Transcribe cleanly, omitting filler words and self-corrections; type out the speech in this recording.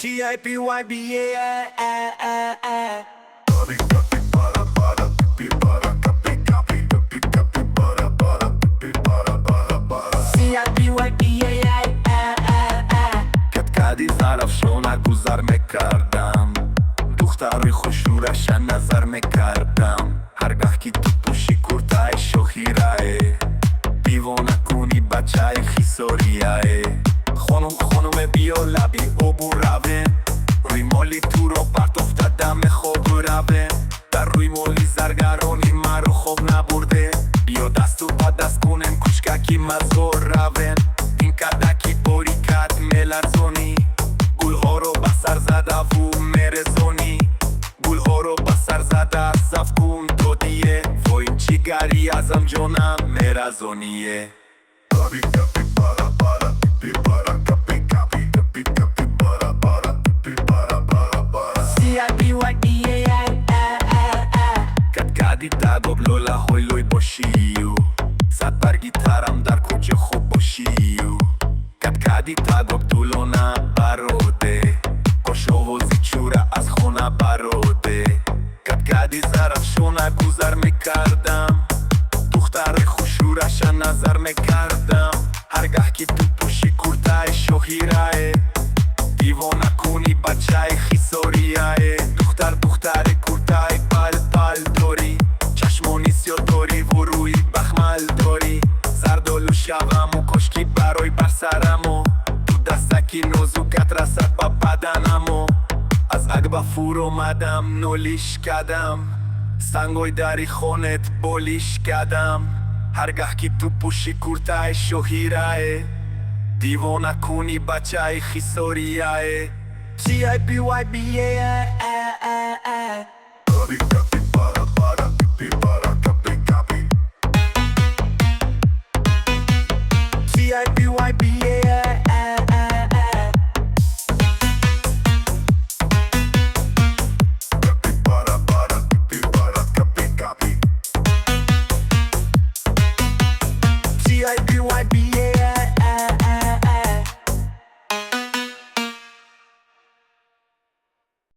TIPYBA. قدی زرفشون گذر میکردم دختر خوشورش نظر میکردم هرگاه که تو پوشی کرتای شوخیرای دیوانه کنی بچه خیساریای خانم بیا لبی ابو روه روی مالی تو رو پرت افتادم خواب روه در روی مالی زرگرانی مرو خواب نبرده بیا دست و پا دست کنم کشککی مزگار روه این کدکی باری کد ملرزونی گلها رو بسر زده و مرزونی گلها رو بسر زده صف کن تو دیه وای چی گری ازم جانم مرزونیه قدی تگاب لولا های لوی باشیو صد بر گیتارم در کجا خوب باشیو قدی تگاب دولونه باروده باش آوازی چوره از خونه باروده قدی زرفشونه گذر میکردم دختر خوشورش نظر میکردم هرگاه که تو پوشی کرتای شوخیرای دیوانه کنی بچه خیساریای دختر کرتای پل داری چشمانی سیاه داری و روی بخمل داری زردالو شوم و کشکی برای بر سرمو تو دستکی نازوکت رسد با بدنمو از اگبا فور اومدم نولیش کردم سنگای داری خونت بولیش کردم هرگاه که تو پوشی کرتای شوخیرای دیوانه کنی بچه خیساریای TIPYBA. TIPYBA.